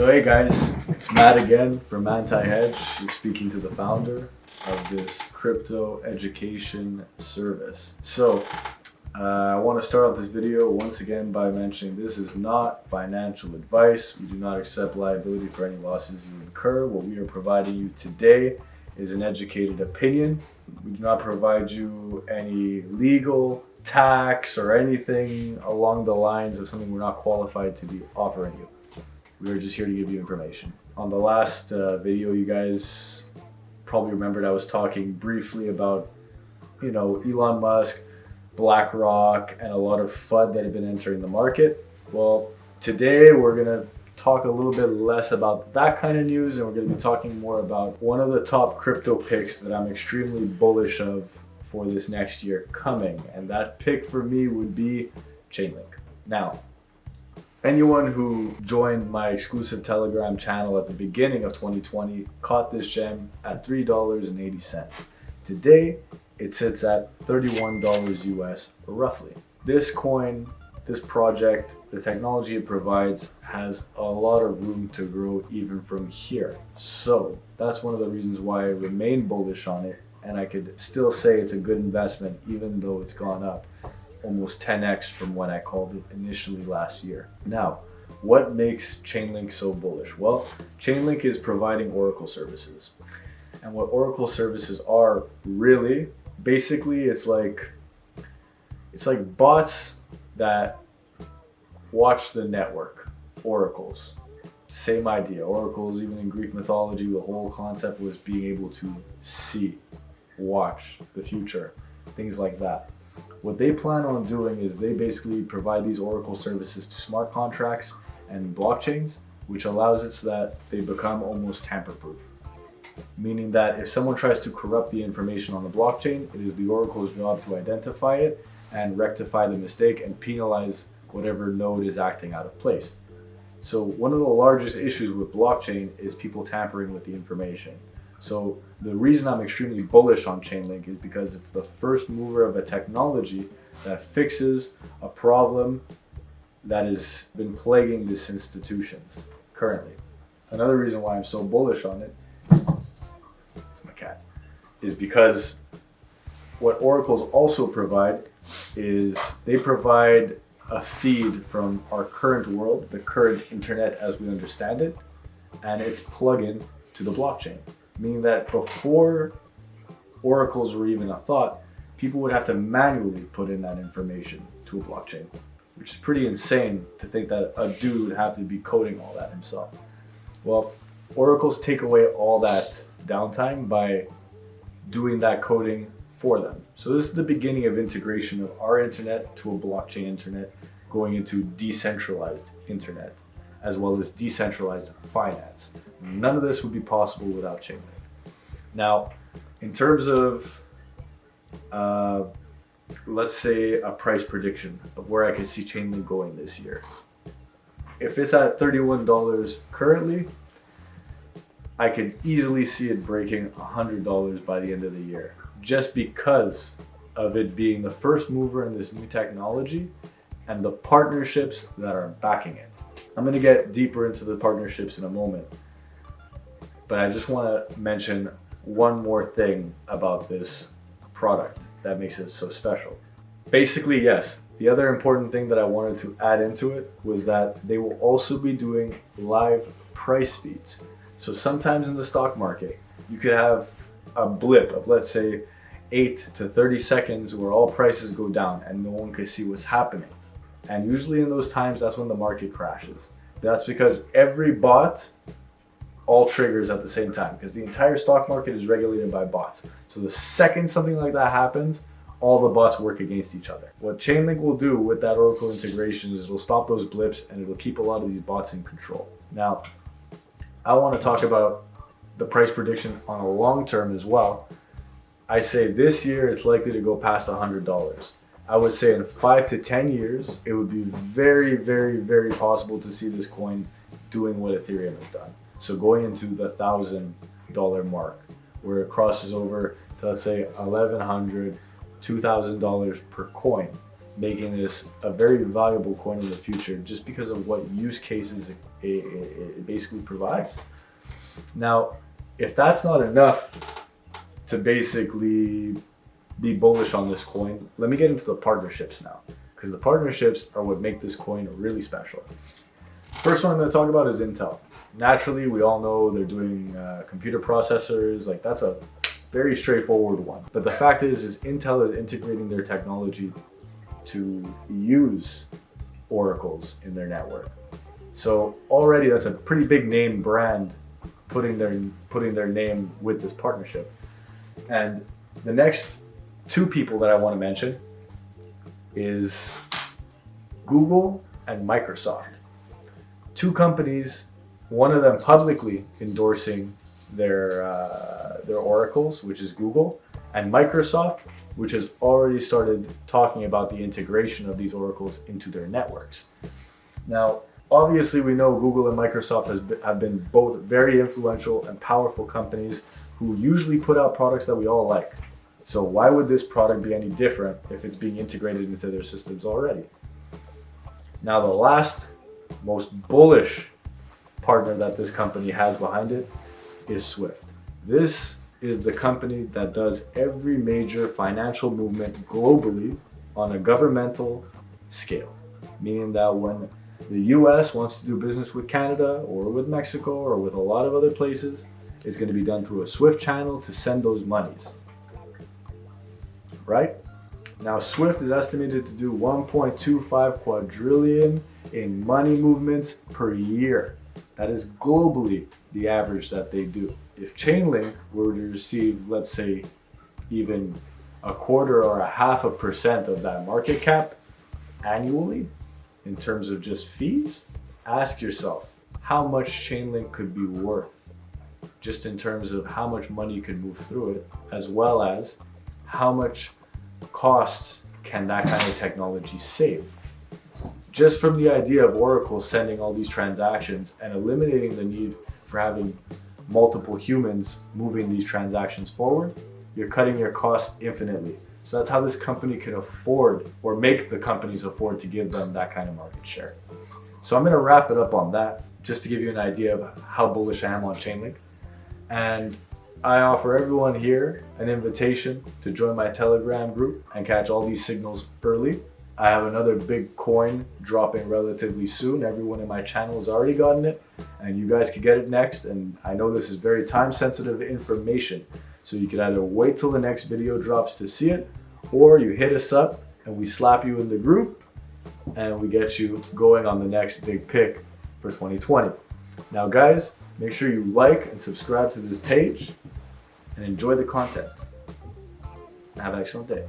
So hey guys, it's Matt again from Anti Hedge. We're speaking to the founder of this crypto education service. So I want to start off this video once again by mentioning this is not financial advice. We do not accept liability for any losses you incur. What we are providing you today is an educated opinion. We do not provide you any legal, tax, or anything along the lines of something we're not qualified to be offering you. We are just here to give you information. On the last video, you guys probably remembered I was talking briefly about, Elon Musk, BlackRock, and a lot of FUD that have been entering the market. Well, today we're gonna talk a little bit less about that kind of news, and we're gonna be talking more about one of the top crypto picks that I'm extremely bullish of for this next year coming. And that pick for me would be Chainlink. Now, anyone who joined my exclusive Telegram channel at the beginning of 2020 caught this gem at $3.80. Today, it sits at $31 US roughly. This coin, this project, the technology it provides has a lot of room to grow even from here. So that's one of the reasons why I remain bullish on it, and I could still say it's a good investment even though it's gone up almost 10x from when I called it initially last year. Now, what makes Chainlink so bullish? Well, Chainlink is providing Oracle services. And what Oracle services are really, basically it's like bots that watch the network. Oracles. Same idea. Oracles, even in Greek mythology, the whole concept was being able to see, watch the future, things like that. What they plan on doing is they basically provide these Oracle services to smart contracts and blockchains, which allows it so that they become almost tamper-proof. Meaning that if someone tries to corrupt the information on the blockchain, it is the Oracle's job to identify it and rectify the mistake and penalize whatever node is acting out of place. So one of the largest issues with blockchain is people tampering with the information. So the reason I'm extremely bullish on Chainlink is because it's the first mover of a technology that fixes a problem that has been plaguing these institutions currently. Another reason why I'm so bullish on it, my cat, is because what Oracles also provide is they provide a feed from our current world, the current internet as we understand it, and it's plug-in to the blockchain. Meaning that before oracles were even a thought, people would have to manually put in that information to a blockchain, which is pretty insane to think that a dude would have to be coding all that himself. Well, oracles take away all that downtime by doing that coding for them. So this is the beginning of integration of our internet to a blockchain internet, going into decentralized internet, as well as decentralized finance. None of this would be possible without Chainlink. Now, in terms of, let's say a price prediction of where I can see Chainlink going this year. If it's at $31 currently, I could easily see it breaking $100 by the end of the year, just because of it being the first mover in this new technology and the partnerships that are backing it. I'm going to get deeper into the partnerships in a moment, but I just want to mention one more thing about this product that makes it so special. Basically, yes, the other important thing that I wanted to add into it was that they will also be doing live price feeds. So sometimes in the stock market, you could have a blip of, let's say, 8 to 30 seconds where all prices go down and no one can see what's happening. And usually in those times, that's when the market crashes. That's because every bot all triggers at the same time, because the entire stock market is regulated by bots. So the second something like that happens, all the bots work against each other. What Chainlink will do with that Oracle integration is it'll stop those blips and it'll keep a lot of these bots in control. Now, I want to talk about the price prediction on a long term as well. I say this year it's likely to go past $100. I would say in 5 to 10 years, it would be very, very, very possible to see this coin doing what Ethereum has done. So going into the $1,000 mark, where it crosses over to, let's say, $1,100, $2,000 per coin. making this a very valuable coin in the future just because of what use cases it basically provides. Now, if that's not enough to basically be bullish on this coin, let me get into the partnerships now, because the partnerships are what make this coin really special. First one I'm going to talk about is Intel. Naturally, we all know they're doing computer processors. Like, that's a very straightforward one. But the fact is Intel is integrating their technology to use oracles in their network. So already that's a pretty big name brand putting their name with this partnership. And the next two people that I want to mention is Google and Microsoft. Two companies, one of them publicly endorsing their oracles, which is Google, and Microsoft, which has already started talking about the integration of these oracles into their networks. Now, obviously we know Google and Microsoft have been both very influential and powerful companies who usually put out products that we all like. So why would this product be any different if it's being integrated into their systems already? Now, the last most bullish partner that this company has behind it is Swift. This is the company that does every major financial movement globally on a governmental scale, meaning that when the US wants to do business with Canada or with Mexico or with a lot of other places, it's going to be done through a Swift channel to send those monies. Right? Now, Swift is estimated to do 1.25 quadrillion in money movements per year. That is globally the average that they do. If Chainlink were to receive, let's say, even 1/4 or 0.5% of that market cap annually in terms of just fees, ask yourself how much Chainlink could be worth just in terms of how much money could move through it, as well as how much costs can that kind of technology save. Just from the idea of Oracle sending all these transactions and eliminating the need for having multiple humans moving these transactions forward, you're cutting your costs infinitely. So that's how this company can afford, or make the companies afford, to give them that kind of market share. So I'm going to wrap it up on that, just to give you an idea of how bullish I am on Chainlink. And I offer everyone here an invitation to join my Telegram group and catch all these signals early. I have another big coin dropping relatively soon. Everyone in my channel has already gotten it, and you guys can get it next. And I know this is very time sensitive information, so you can either wait till the next video drops to see it, or you hit us up and we slap you in the group and we get you going on the next big pick for 2020. Now guys, make sure you like and subscribe to this page and enjoy the content. Have an excellent day.